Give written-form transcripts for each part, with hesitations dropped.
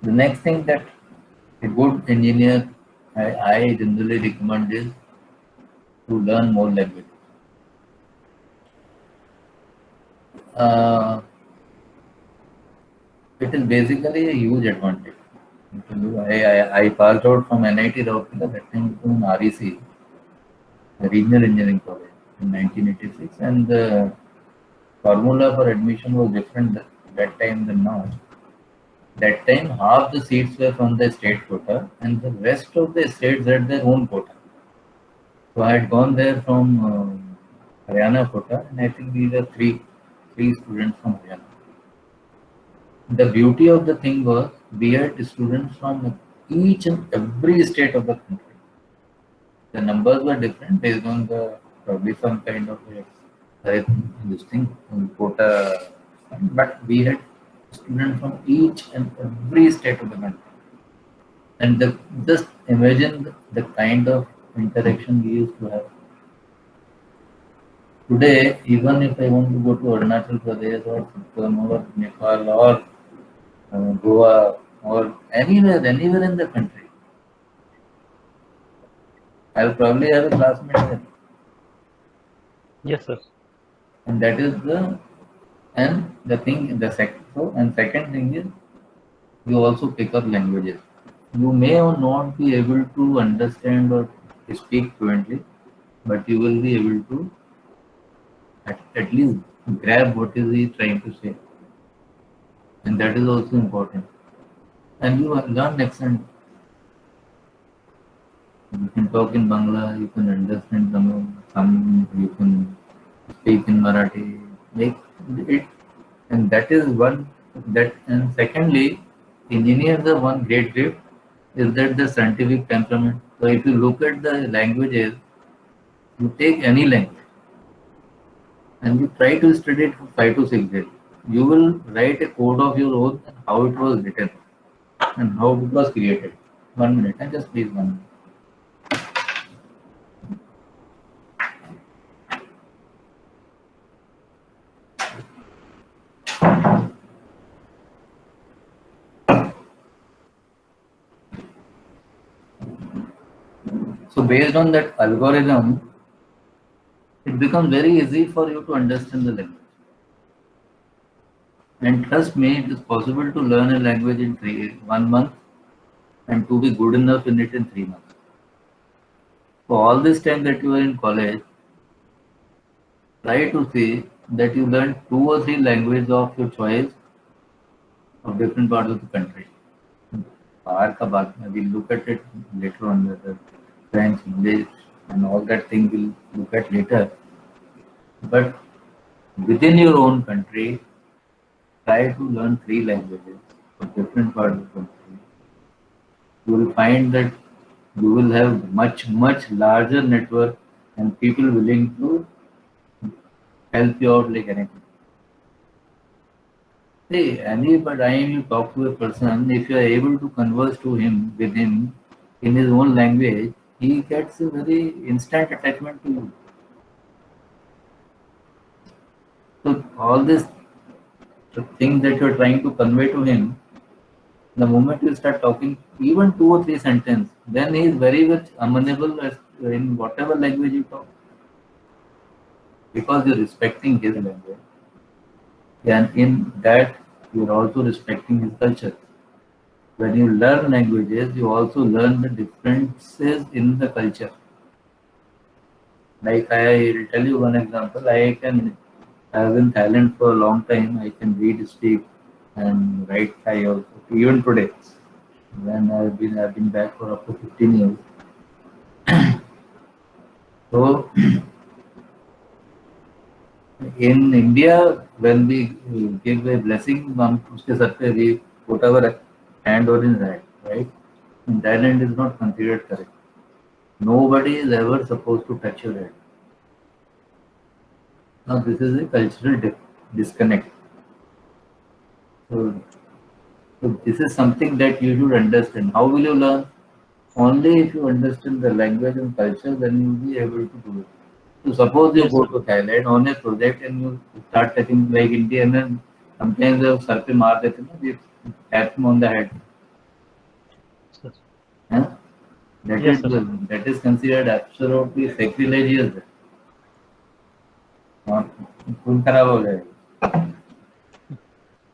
The next thing that a good engineer I generally recommend is to learn more languages. Uh, it is basically a huge advantage. I passed out from NIT Rourkela, that time from REC, the Regional Engineering College, in 1986, and the formula for admission was different that time than now. That time, half the seats were from the state quota, and the rest of the states had their own quota. So I had gone there from Haryana quota, and I think we were three students from Haryana. The beauty of the thing was we had students from each and every state of the country. The numbers were different based on the probably some kind of this thing quota, but we had students from each and every state of the country. And just imagine the kind of interaction we used to have. Today, even if I want to go to Arunachal Pradesh or Sikkim or Nepal or Goa or anywhere in the country, I'll probably have a classmate there. Yes, sir. And that is second thing is you also pick up languages. You may or not be able to understand or speak fluently, but you will be able to at least grab what is he trying to say, and that is also important. And you learn accent. You can talk in Bangla, you can understand some you can speak in Marathi, make it, and that is one that. And secondly, engineers are one great gift is that the scientific temperament. So if you look at the languages, you take any language and you try to study it for 5 to 6 days. You will write a code of your own and how it was written and how it was created. 1 minute, and just please 1 minute. So based on that algorithm, it becomes very easy for you to understand the language. And trust me, it is possible to learn a language in 1 month and to be good enough in it in 3 months. For all this time that you are in college, try to see that you learn 2 or 3 languages of your choice of different parts of the country. We'll look at it later on, the French, English, and all that thing we'll look at later. But within your own country, try to learn 3 languages for different parts of the country. You will find that you will have much larger network and people willing to help you out like anything. See, any time you talk to a person, if you are able to converse with him in his own language, he gets a very instant attachment to you. So all this thing that you are trying to convey to him, the moment you start talking even 2 or 3 sentences, then he is very much amenable in whatever language you talk, because you're respecting his language, and in that you're also respecting his culture. When you learn languages, you also learn the differences in the culture. Like I will tell you one example. I was in Thailand for a long time. I can read, speak, and write Thai also. Even today, when I've been back for up to 15 years. So in India, when we give a blessing, उसके sir पे we put our hand on his head, right? In Thailand, is not considered correct. Nobody is ever supposed to touch your head. Now this is a cultural disconnect. So this is something that you should understand. How will you learn? Only if you understand the language and culture, then you will be able to do it. So suppose you Yes, go sir. to Thailand on a project and you start touching like Indian, and sometimes the sir pe maar dete na, they tap him on the head. That Yes, is sir. that is considered absolutely sacrilegious. हाँ, खून खराब हो जाएगा.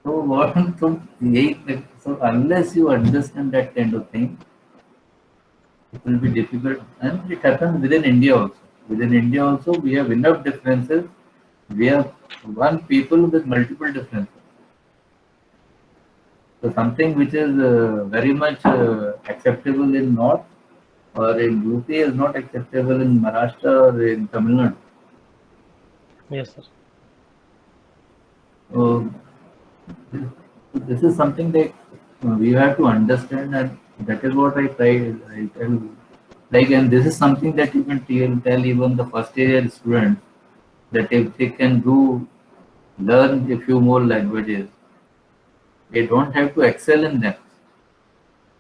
So what? So यही, so unless you understand that kind of thing, it will be difficult, and it happens within India also. Within India also, we have enough differences. We have one people with multiple differences. So something which is very much acceptable in North or in UP is not acceptable in Maharashtra or in Tamil Nadu. Yes, sir. So this is something that we have to understand, and that is what I try. I tell, like, and this is something that you can tell even the first year students, that if they can learn a few more languages, they don't have to excel in them.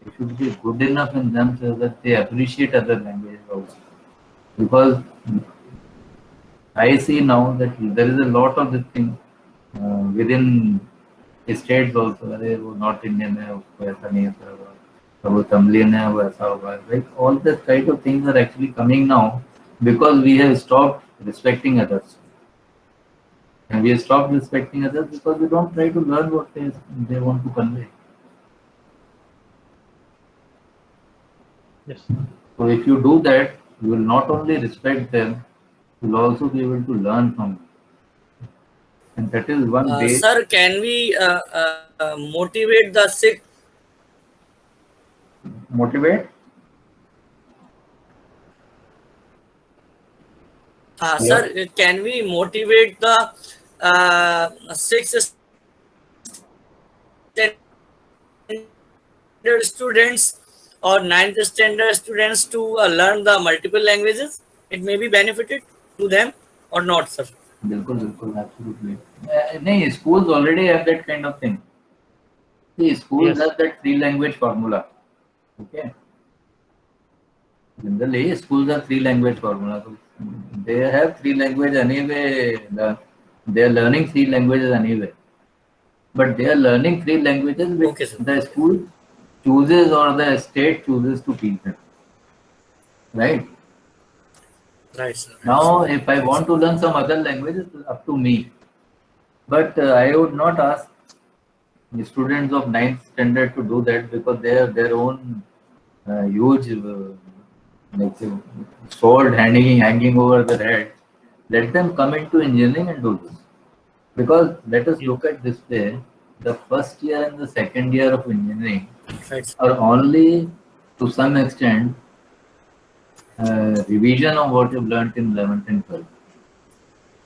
They should be good enough in them so that they appreciate other languages also. Because I see now that there is a lot of this thing within states also. अरे वो north Indian है, उसको ऐसा नहीं ऐसा होगा, तो वो तमिलियन है, वो ऐसा होगा. Like all this kind of things are actually coming now because we have stopped respecting others. And we have stopped respecting others because we don't try to learn what they want to convey. Yes. So if you do that, you will not only respect them, you will also be able to learn from them. And that is one way. Sir, can we motivate the sick? Motivate. Yeah. Sir, can we motivate the sixth standard students or ninth standard students to learn the multiple languages? It may be benefited to them or not, sir. बिल्कुल बिल्कुल absolutely. नहीं, schools already have that kind of thing. See, schools Yes. have that three language formula. Okay. Generally, schools have three language formula. So they have three language anyway. They are learning three languages anyway. But they are learning three languages which Okay, sir. the school chooses or the state chooses to teach them. Right? Right, sir. Now, if I want to learn some other language, it's up to me. But I would not ask the students of ninth standard to do that because they have their own huge like, sword hanging over their head. Let them come into engineering and do this. Because let us Yes. look at this way, the first year and the second year of engineering Right, sir. are only to some extent revision of what you've learned in 11th and 12th.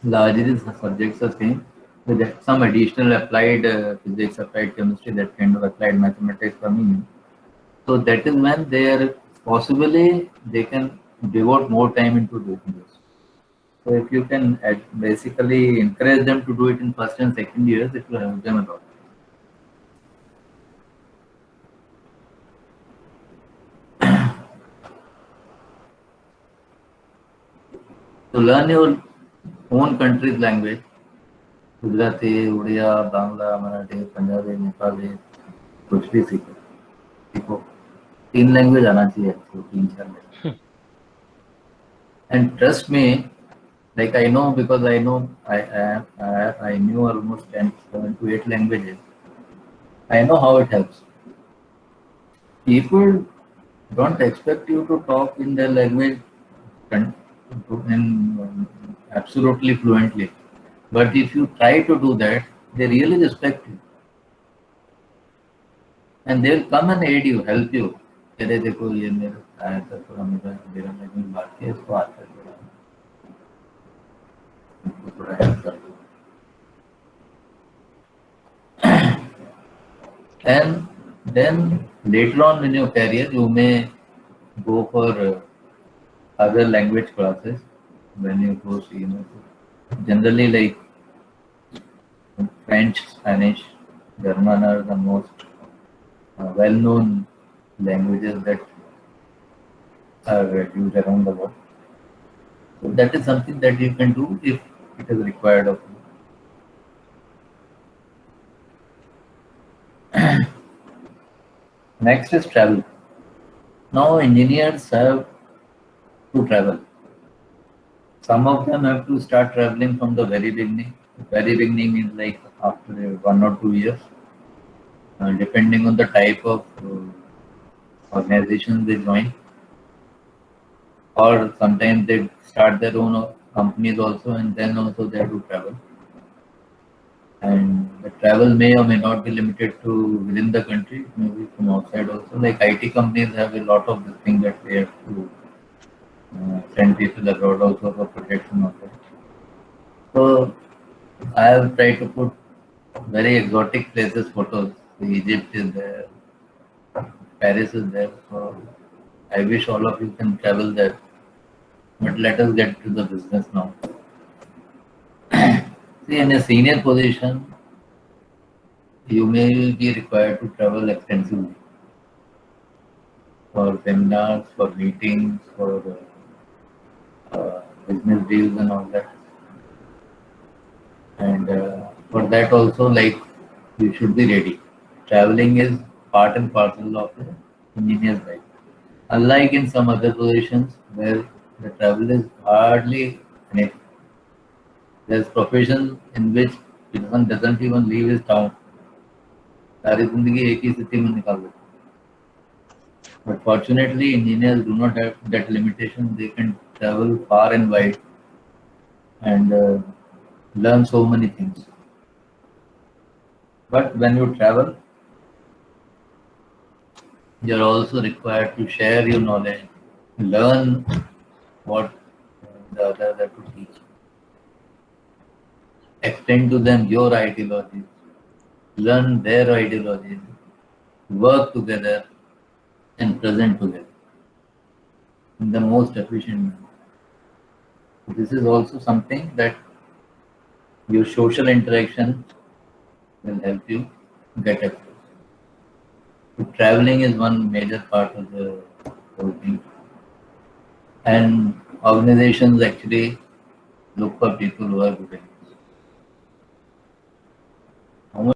Largely the subjects are same, with some additional applied physics, applied chemistry, that kind of applied mathematics coming in. So that is when possibly they can devote more time into doing this. So if you can basically encourage them to do it in first and second years, it will help them a lot. To learn your own country's language, Gujarati, Odia, Bangla, Marathi, Punjabi, Nepali, कुछ भी सीखो. 3 language आना चाहिए आपको, 3-4 language. And trust me, like I know, because I know I knew almost 7 to 8 languages. I know how it helps. People don't expect you to talk in their language absolutely fluently. But if you try to do that, they really respect you. And they'll come and aid you, help you. अरे देखो ये मेरा आया था, थोड़ा मेरा language बाकी है, इसको आता है थोड़ा हेल्प कर दो. And then later on in your career, you may go for other language classes when you go, generally like French, Spanish, German are the most well-known languages that are used around the world. So that is something that you can do if it is required of you. Next is travel. Now engineers have to travel. Some of them have to start traveling from the very beginning. The very beginning is like after 1 or 2 years, depending on the type of organization they join. Or sometimes they start their own companies also, and then also they have to travel. And the travel may or may not be limited to within the country, maybe from outside also. Like IT companies have a lot of this thing that they have to send people abroad also for protection of that. So I have tried to put very exotic places photos. Egypt is there, Paris is there. So I wish all of you can travel there. But let us get to the business now. See, in a senior position, you may be required to travel extensively for seminars, for meetings, for business deals and all that. And for that also, like, you should be ready. Traveling is part and parcel of the engineer's life. Unlike in some other positions where the travel is hardly anything. There's profession in which one doesn't even leave his town. सारी जिंदगी एक ही city में निकाल देते. But fortunately, engineers do not have that limitation. They can travel far and wide and learn so many things. But when you travel, you're also required to share your knowledge, learn what the others have to teach, extend to them your ideologies, learn their ideologies, work together, and present together in the most efficient manner. This is also something that your social interaction will help you get across. So traveling is one major part of the whole thing. And organizations actually look for people who are good at it.